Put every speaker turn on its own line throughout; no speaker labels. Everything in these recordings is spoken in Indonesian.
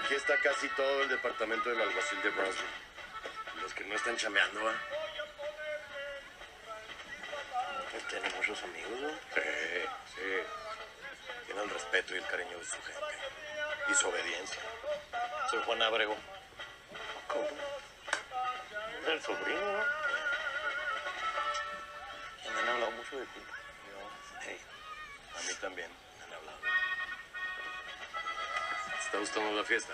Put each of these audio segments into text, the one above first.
Aquí está casi todo el departamento del alguacil de Brownsville. Los que no están chambeando, ¿eh? Pues tiene muchos amigos, ¿no? Sí. Tiene el respeto y el cariño de su gente. Y su obediencia.
Soy Juan Abrego.
¿Cómo?
El sobrino, ¿no? Me han hablado mucho de ti.
Hey, a mí también me han hablado. ¿Te está gustando la fiesta?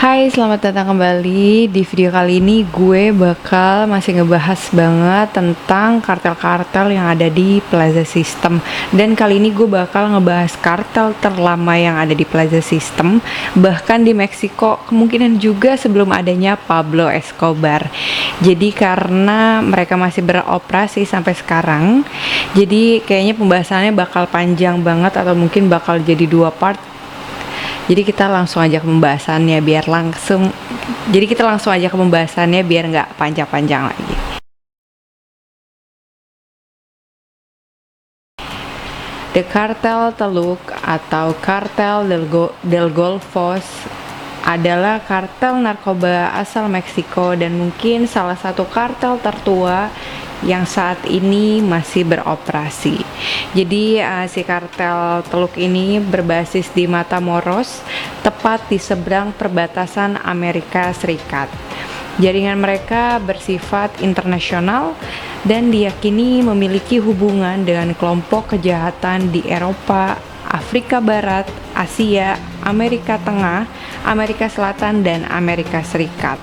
Hai, selamat datang kembali. Di video kali ini gue bakal masih ngebahas banget tentang kartel-kartel yang ada di Plaza System. Dan kali ini gue bakal ngebahas kartel terlama yang ada di Plaza System, bahkan di Meksiko, kemungkinan juga sebelum adanya Pablo Escobar. Jadi karena mereka masih beroperasi sampai sekarang, jadi kayaknya pembahasannya bakal panjang banget atau mungkin bakal jadi 2 part. Jadi kita langsung aja ke pembahasannya biar nggak panjang-panjang lagi. The Cartel Teluk atau Cartel del Golfos adalah kartel narkoba asal Meksiko dan mungkin salah satu kartel tertua yang saat ini masih beroperasi. Jadi si kartel Teluk ini berbasis di Matamoros, tepat di seberang perbatasan Amerika Serikat. Jaringan mereka bersifat internasional dan diyakini memiliki hubungan dengan kelompok kejahatan di Eropa, Afrika Barat, Asia, Amerika Tengah, Amerika Selatan, dan Amerika Serikat.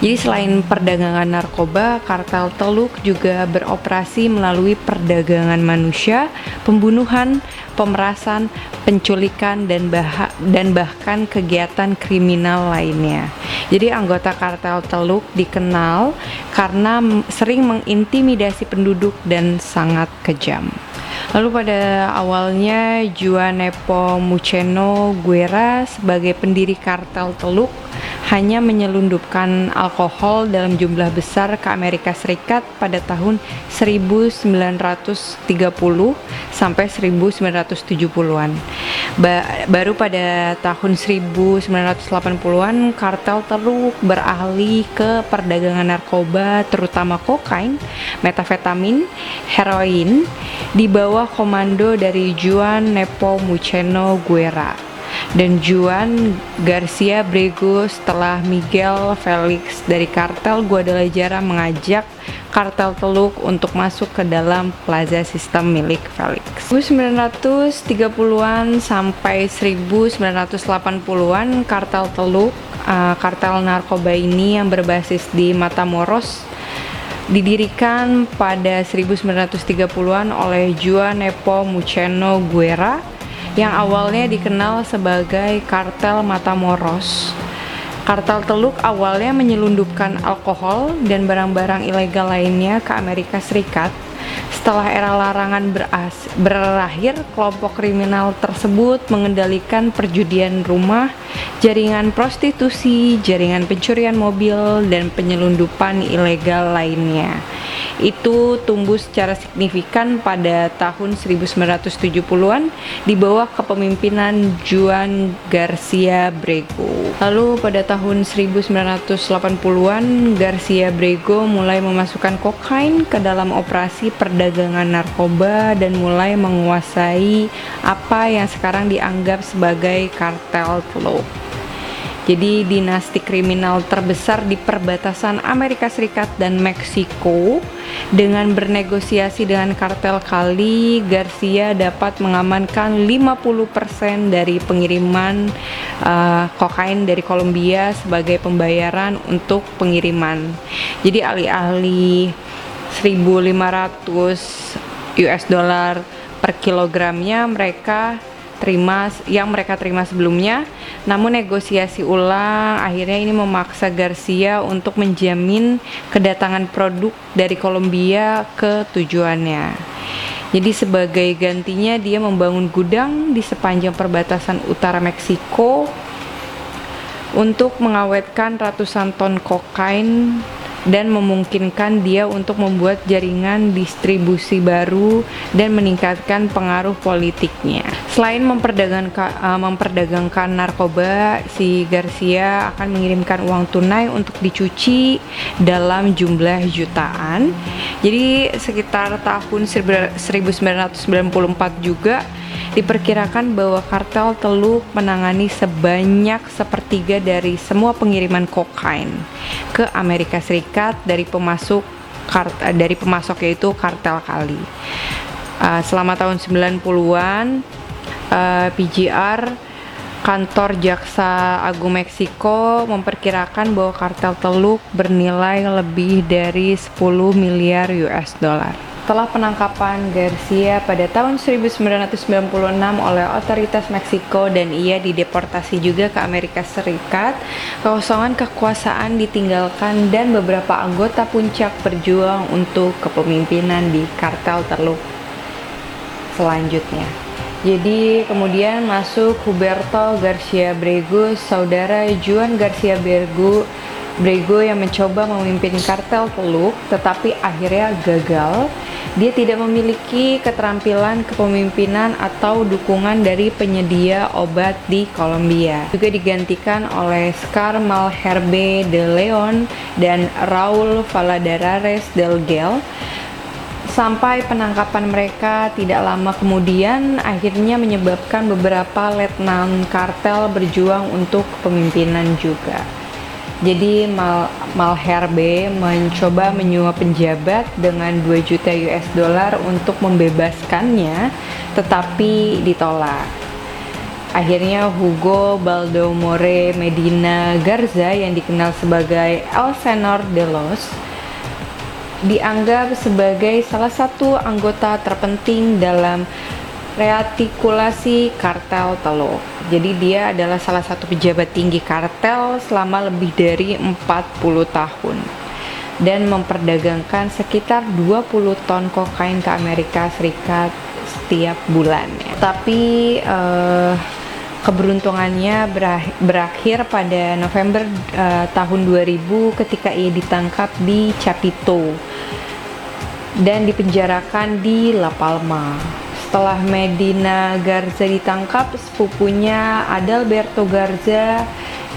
Jadi selain perdagangan narkoba, kartel Teluk juga beroperasi melalui perdagangan manusia, pembunuhan, pemerasan, penculikan, dan bahkan kegiatan kriminal lainnya. Jadi anggota kartel Teluk dikenal karena sering mengintimidasi penduduk dan sangat kejam. Lalu pada awalnya Juan Nepomuceno Guerra sebagai pendiri kartel Teluk hanya menyelundupkan alkohol dalam jumlah besar ke Amerika Serikat pada tahun 1930 sampai 1970-an. Baru pada tahun 1980-an kartel Teluk beralih ke perdagangan narkoba terutama kokain, metafetamin, heroin di bawah komando dari Juan Nepomuceno Guerra dan Juan Garcia Brego setelah Miguel Felix dari kartel Guadalajara mengajak kartel Teluk untuk masuk ke dalam Plaza System milik Felix. 1930-an sampai 1980-an kartel Teluk, kartel narkoba ini yang berbasis di Matamoros didirikan pada 1930-an oleh Juan Nepomuceno Guerra yang awalnya dikenal sebagai kartel Matamoros. Kartel Teluk awalnya menyelundupkan alkohol dan barang-barang ilegal lainnya ke Amerika Serikat. Setelah era larangan berakhir, kelompok kriminal tersebut mengendalikan perjudian rumah, jaringan prostitusi, jaringan pencurian mobil, dan penyelundupan ilegal lainnya. Itu tumbuh secara signifikan pada tahun 1970-an di bawah kepemimpinan Juan Garcia Brego. Lalu pada tahun 1980-an, Garcia Brego mulai memasukkan kokain ke dalam operasi perdagangan narkoba dan mulai menguasai apa yang sekarang dianggap sebagai kartel Teluk. Jadi dinasti kriminal terbesar di perbatasan Amerika Serikat dan Meksiko. Dengan bernegosiasi dengan kartel Cali, Garcia dapat mengamankan 50% dari pengiriman kokain dari Kolombia sebagai pembayaran untuk pengiriman. Jadi alih-alih 1.500 US dollar per kilogramnya mereka terima sebelumnya, namun negosiasi ulang akhirnya ini memaksa Garcia untuk menjamin kedatangan produk dari Kolombia ke tujuannya. Jadi sebagai gantinya dia membangun gudang di sepanjang perbatasan utara Meksiko untuk mengawetkan ratusan ton kokain dan memungkinkan dia untuk membuat jaringan distribusi baru dan meningkatkan pengaruh politiknya. Selain memperdagangkan narkoba, si Garcia akan mengirimkan uang tunai untuk dicuci dalam jumlah jutaan. Jadi sekitar tahun 1994 juga diperkirakan bahwa kartel Teluk menangani sebanyak sepertiga dari semua pengiriman kokain ke Amerika Serikat dari pemasok yaitu kartel Kali. Selama tahun 90-an, PGR Kantor Jaksa Agung Meksiko memperkirakan bahwa kartel Teluk bernilai lebih dari 10 miliar US dollar. Setelah penangkapan Garcia pada tahun 1996 oleh otoritas Meksiko dan ia dideportasi juga ke Amerika Serikat, kekosongan kekuasaan ditinggalkan dan beberapa anggota puncak berjuang untuk kepemimpinan di kartel Teluk selanjutnya. Jadi kemudian masuk Huberto Garcia Brego, saudara Juan Garcia Brego yang mencoba memimpin kartel Teluk tetapi akhirnya gagal. Dia tidak memiliki keterampilan kepemimpinan atau dukungan dari penyedia obat di Kolombia. Juga digantikan oleh Scar Malherbe de Leon dan Raul Valadares del Gel. Sampai penangkapan mereka tidak lama kemudian akhirnya menyebabkan beberapa letnan kartel berjuang untuk kepemimpinan juga. Jadi Malherbe mencoba menyuap penjabat dengan 2 juta US dollar untuk membebaskannya, tetapi ditolak. Akhirnya Hugo Baldomore Medina Garza yang dikenal sebagai El Senor de los dianggap sebagai salah satu anggota terpenting dalam reartikulasi kartel Teluk. Jadi dia adalah salah satu pejabat tinggi kartel selama lebih dari 40 tahun dan memperdagangkan sekitar 20 ton kokain ke Amerika Serikat setiap bulannya. Tapi keberuntungannya berakhir pada November tahun 2000 ketika ia ditangkap di Chapito dan dipenjarakan di La Palma. Setelah Medina Garza ditangkap, sepupunya Adalberto Garza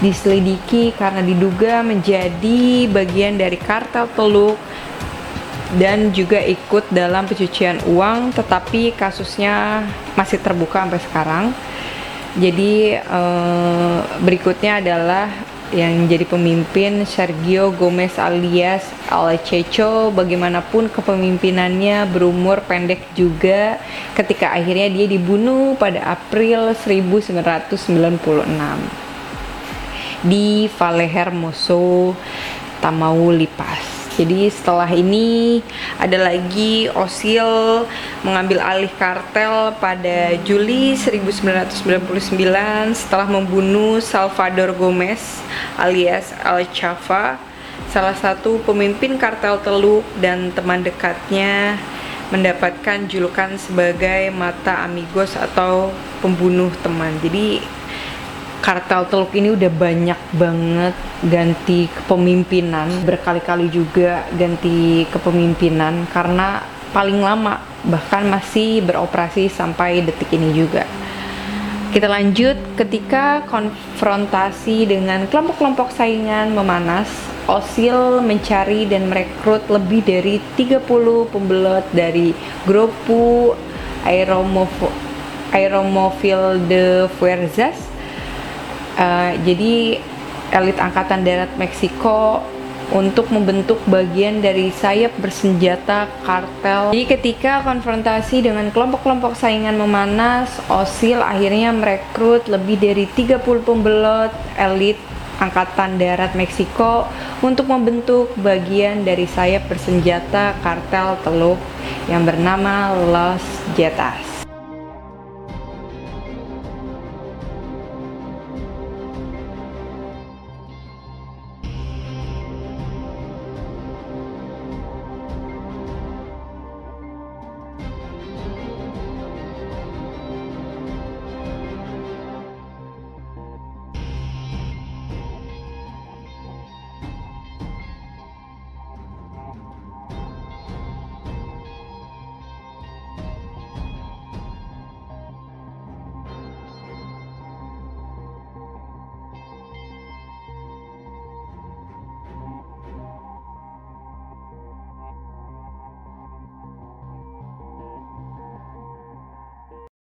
diselidiki karena diduga menjadi bagian dari kartel Teluk dan juga ikut dalam pencucian uang, tetapi kasusnya masih terbuka sampai sekarang. Jadi berikutnya adalah yang jadi pemimpin Sergio Gomez alias El Checho. Bagaimanapun kepemimpinannya berumur pendek juga ketika akhirnya dia dibunuh pada April 1996 di Vallehermoso, Tamaulipas. Jadi setelah ini ada lagi Osil mengambil alih kartel pada Juli 1999 setelah membunuh Salvador Gomez alias El Chava, salah satu pemimpin kartel Teluk, dan teman dekatnya mendapatkan julukan sebagai Mata Amigos atau pembunuh teman. Jadi kartel Teluk ini udah banyak banget ganti kepemimpinan, berkali-kali juga ganti kepemimpinan karena paling lama bahkan masih beroperasi sampai detik ini juga. Kita lanjut, ketika konfrontasi dengan kelompok-kelompok saingan memanas, Osil mencari dan merekrut lebih dari 30 pembelot dari Grupo Aeromóvil de Fuerzas. Jadi elit angkatan darat Meksiko untuk membentuk bagian dari sayap bersenjata kartel. Jadi ketika konfrontasi dengan kelompok-kelompok saingan memanas, Osil akhirnya merekrut lebih dari 30 pembelot elit angkatan darat Meksiko untuk membentuk bagian dari sayap bersenjata kartel Teluk yang bernama Los Zetas.